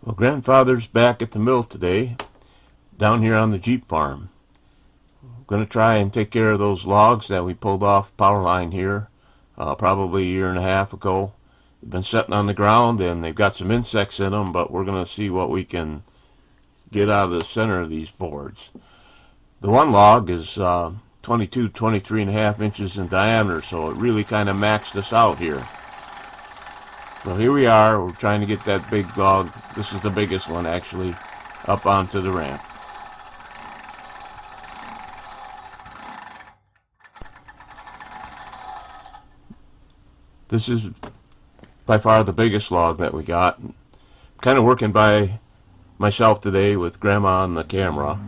Well, grandfather's back at the mill today, down here on the Jeep farm. I'm going to try and take care of those logs that we pulled off power line here probably a year and a half ago. They've been sitting on the ground and they've got some insects in them, but we're going to see what we can get out of the center of these boards. The one log is 23 and a half inches in diameter, so it really kind of maxed us out here. So here we are, we're trying to get that big log, this is the biggest one actually, up onto the ramp. This is by far the biggest log that we got. I'm kind of working by myself today with Grandma on the camera.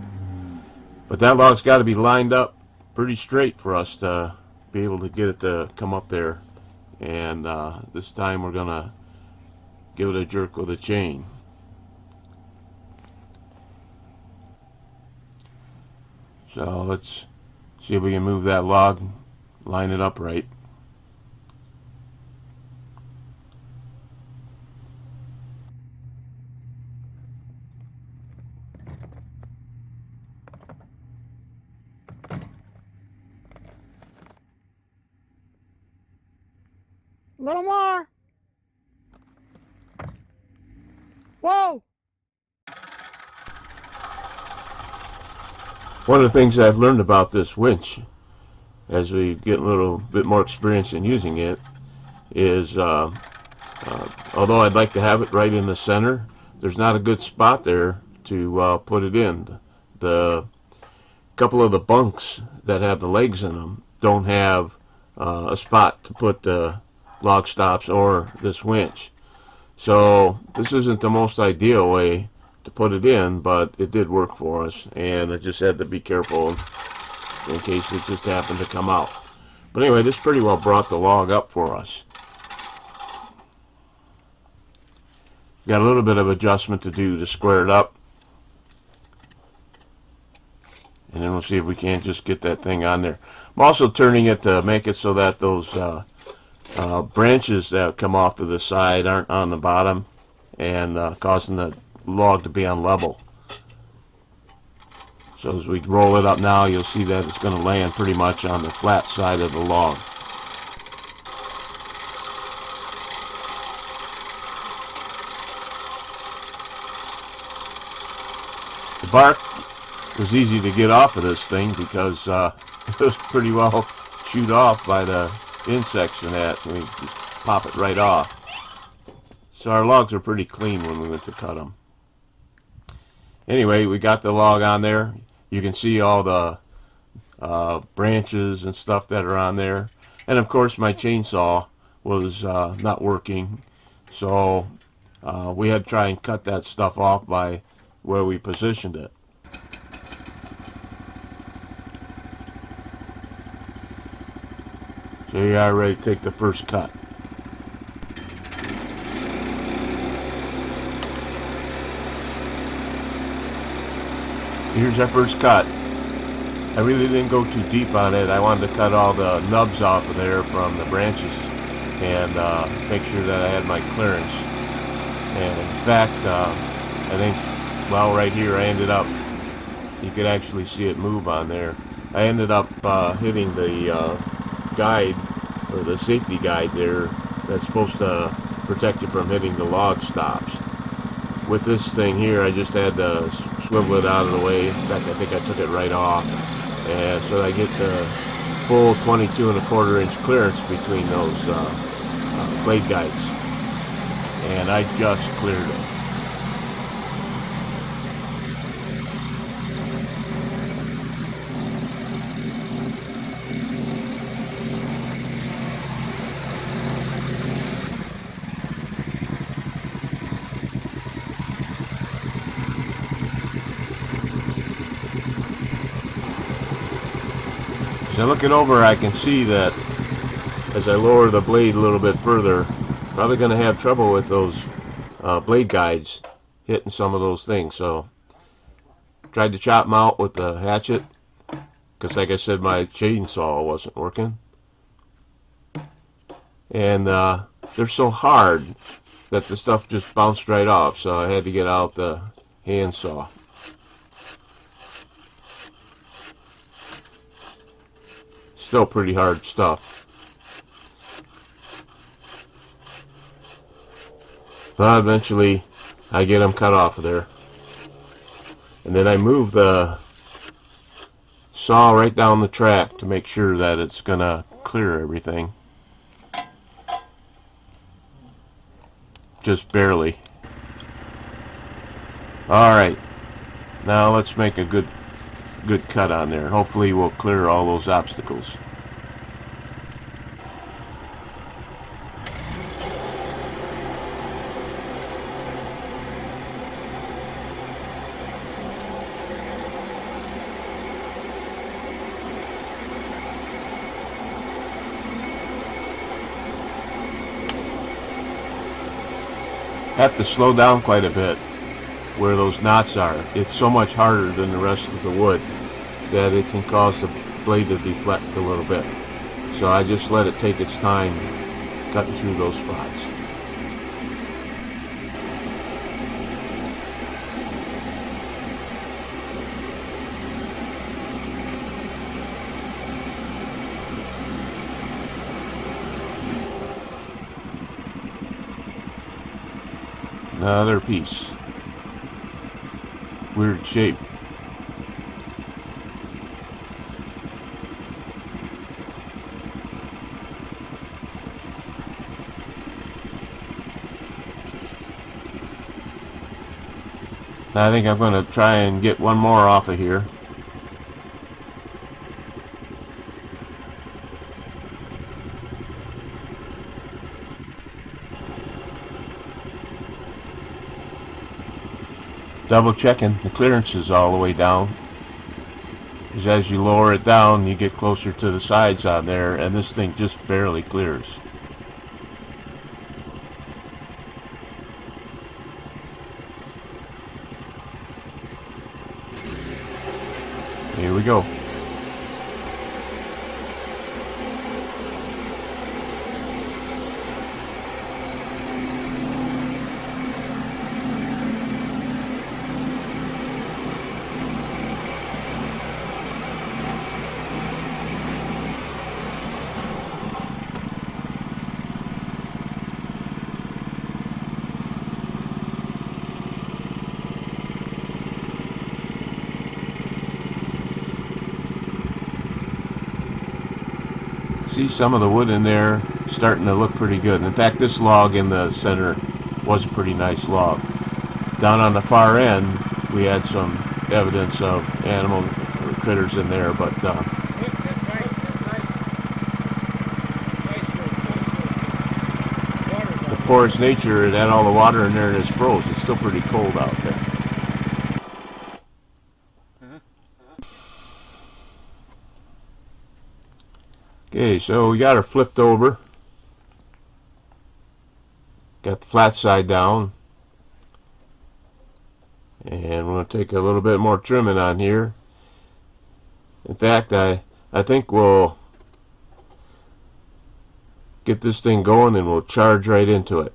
But that log's got to be lined up pretty straight for us to be able to get it to come up there. And this time we're going to give it a jerk with a chain. So let's see if we can move that log, line it up right. A little more. Whoa! One of the things I've learned about this winch, as we get a little bit more experience in using it, is although I'd like to have it right in the center, there's not a good spot there to put it in. The couple of the bunks that have the legs in them don't have a spot to put the log stops or this winch. So this isn't the most ideal way to put it in, but it did work for us, and I just had to be careful in case it just happened to come out. But anyway, this pretty well brought the log up for us. Got a little bit of adjustment to do to square it up, and then we'll see if we can't just get that thing on there. I'm also turning it to make it so that those branches that come off to the side aren't on the bottom and causing the log to be on level. So as we roll it up now, you'll see that it's going to land pretty much on the flat side of the log. The bark was easy to get off of this thing because it was pretty well chewed off by the insects and that. We just pop it right off. So our logs are pretty clean when we went to cut them. Anyway, we got the log on there. You can see all the branches and stuff that are on there. And of course my chainsaw was not working. So we had to try and cut that stuff off by where we positioned it. So here you are, ready to take the first cut. Here's our first cut. I really didn't go too deep on it. I wanted to cut all the nubs off of there from the branches and make sure that I had my clearance. And in fact, I think, well, right here I ended up, you could actually see it move on there. I ended up hitting the guide, or the safety guide there, that's supposed to protect you from hitting the log stops. With this thing here, I just had to swivel it out of the way. In fact, I think I took it right off, and so I get the full 22¼ inch clearance between those blade guides, and I just cleared it. So looking over, I can see that as I lower the blade a little bit further, probably going to have trouble with those blade guides hitting some of those things. So tried to chop them out with the hatchet because, like I said, my chainsaw wasn't working. And they're so hard that the stuff just bounced right off, so I had to get out the handsaw. Still pretty hard stuff. But eventually I get them cut off of there. And then I move the saw right down the track to make sure that it's gonna clear everything. Just barely. Alright, now let's make a good cut on there. Hopefully we'll clear all those obstacles. Have to slow down quite a bit where those knots are. It's so much harder than the rest of the wood that it can cause the blade to deflect a little bit. So I just let it take its time cutting through those spots. Another piece. Weird shape. I think I'm going to try and get one more off of here. Double checking the clearances all the way down, because as you lower it down you get closer to the sides on there, and this thing just barely clears. Here we go. See some of the wood in there starting to look pretty good. In fact, this log in the center was a pretty nice log. Down on the far end, we had some evidence of animal or critters in there, but the porous nature, it had all the water in there and it's froze. It's still pretty cold out there. Okay, so we got her flipped over. Got the flat side down. And we're going to take a little bit more trimming on here. In fact, I think we'll get this thing going and we'll charge right into it.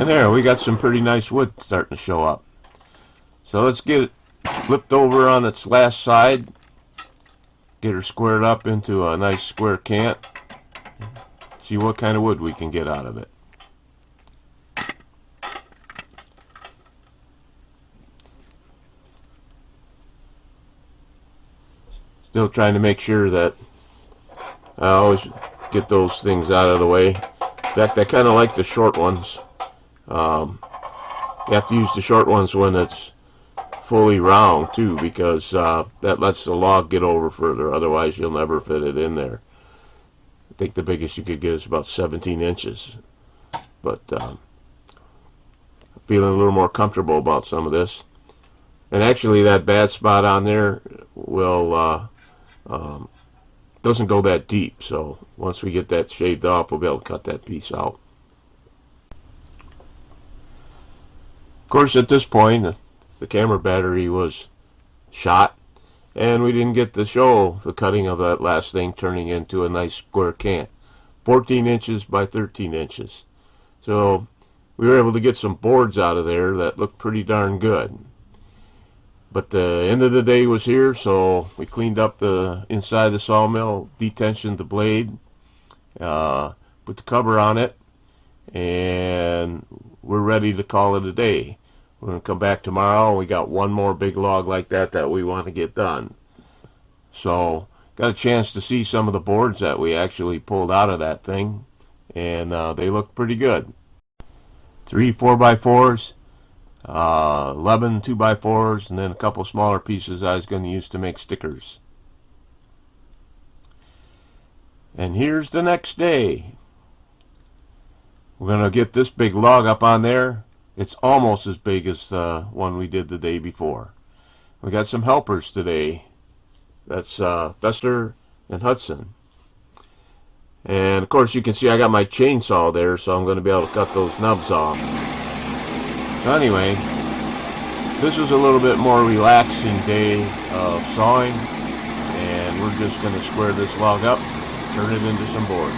And there, we got some pretty nice wood starting to show up. So let's get it flipped over on its last side. Get her squared up into a nice square cant. See what kind of wood we can get out of it. Still trying to make sure that I always get those things out of the way. In fact, I kind of like the short ones. You have to use the short ones when it's fully round too, because that lets the log get over further. Otherwise, you'll never fit it in there. I think the biggest you could get is about 17 inches. But I'm feeling a little more comfortable about some of this. And actually, that bad spot on there will doesn't go that deep. So once we get that shaved off, we'll be able to cut that piece out. Of course, at this point, the camera battery was shot, and we didn't get to show the cutting of that last thing turning into a nice square cant. 14 inches by 13 inches. So we were able to get some boards out of there that looked pretty darn good. But the end of the day was here, so we cleaned up the inside of the sawmill, detensioned the blade, put the cover on it, and we're ready to call it a day. We're going to come back tomorrow. We got one more big log like that we want to get done. So got a chance to see some of the boards that we actually pulled out of that thing, and they look pretty good. 3 4x4s, 11 2x4s, and then a couple smaller pieces I was going to use to make stickers. And here's the next day. We're going to get this big log up on there. It's almost as big as the one we did the day before. We got some helpers today. That's Fester and Hudson. And of course you can see I got my chainsaw there, so I'm going to be able to cut those nubs off. So anyway, this is a little bit more relaxing day of sawing, and we're just going to square this log up, turn it into some boards.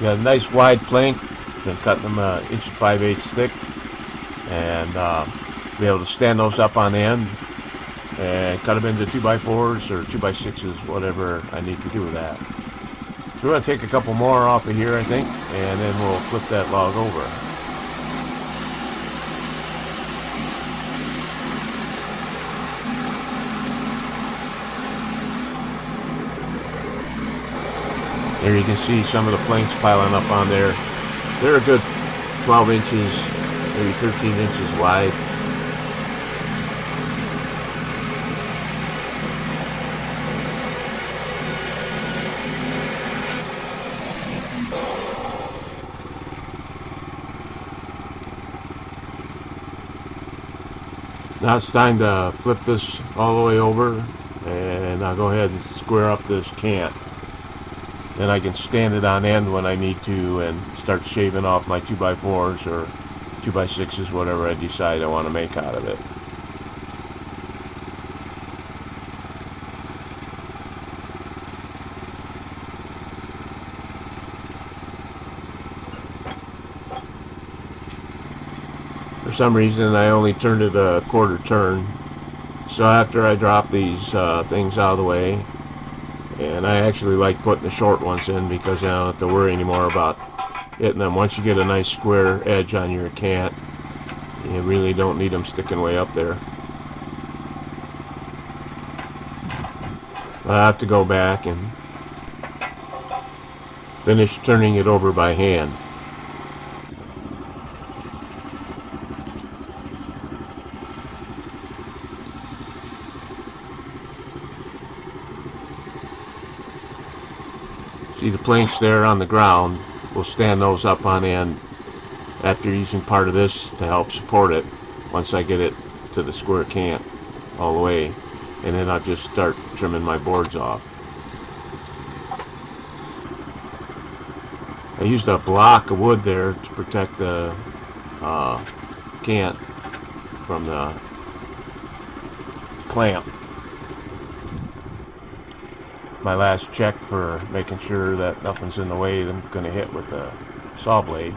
Got a nice wide plank. Been cutting them 1 5/8 thick, and be able to stand those up on end and cut them into 2x4s or 2x6s, whatever I need to do with that. So we're going to take a couple more off of here, I think, and then we'll flip that log over. There you can see some of the planks piling up on there. They're a good 12 inches, maybe 13 inches wide. Now it's time to flip this all the way over, and I'll go ahead and square up this cant. Then I can stand it on end when I need to and start shaving off my 2x4s or 2x6s, whatever I decide I want to make out of it. For some reason I only turned it a quarter turn, so after I drop these things out of the way, and I actually like putting the short ones in because I don't have to worry anymore about hitting them. Once you get a nice square edge on your cant, you really don't need them sticking way up there. I have to go back and finish turning it over by hand. See the planks there on the ground, we'll stand those up on end after using part of this to help support it once I get it to the square cant all the way, and then I'll just start trimming my boards off. I used a block of wood there to protect the cant from the clamp. My last check for making sure that nothing's in the way that I'm going to hit with the saw blade.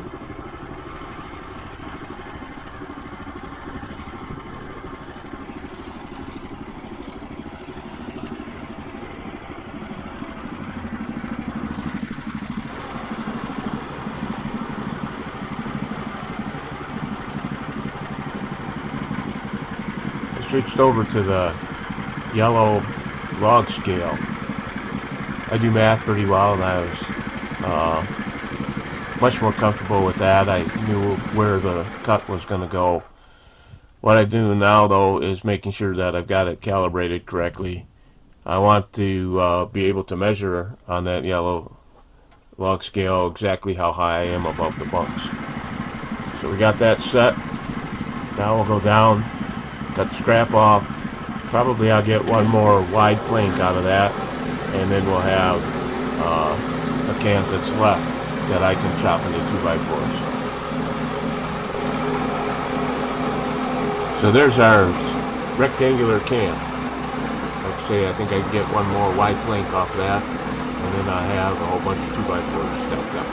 I switched over to the yellow log scale. I do math pretty well, and I was much more comfortable with that. I knew where the cut was going to go. What I do now, though, is making sure that I've got it calibrated correctly. I want to be able to measure on that yellow log scale exactly how high I am above the bunks. So we got that set. Now we'll go down, cut the scrap off. Probably I'll get one more wide plank out of that, and then we'll have a cant that's left that I can chop into 2x4s. So there's our rectangular cant. Like I say, I think I can get one more wide plank off that, and then I have a whole bunch of 2x4s stacked up.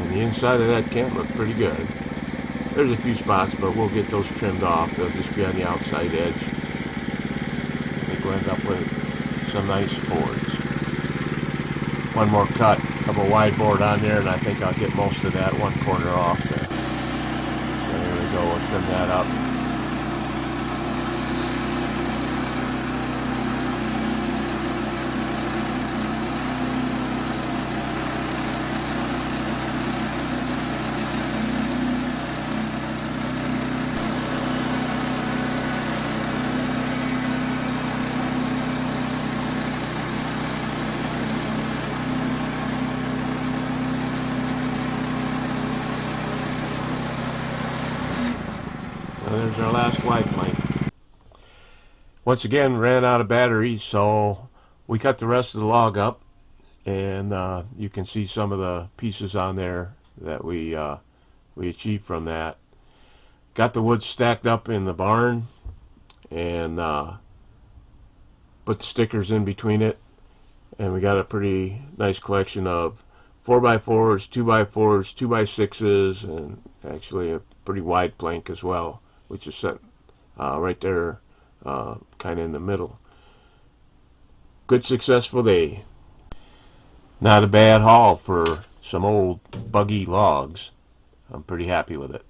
The inside of that cant looks pretty good. There's a few spots, but we'll get those trimmed off. They'll just be on the outside edge. I think we'll end up with some nice boards. One more cut of a wide board on there, and I think I'll get most of that one corner off there. So there we go, we'll trim that up. There's our last wide plank. Once again, ran out of batteries, so we cut the rest of the log up, and you can see some of the pieces on there that we achieved from that. Got the wood stacked up in the barn, and put the stickers in between it, And we got a pretty nice collection of 4x4s, 2x4s, 2x6s, and actually a pretty wide plank as well, which is set right there, kind of in the middle. Good successful day. Not a bad haul for some old buggy logs. I'm pretty happy with it.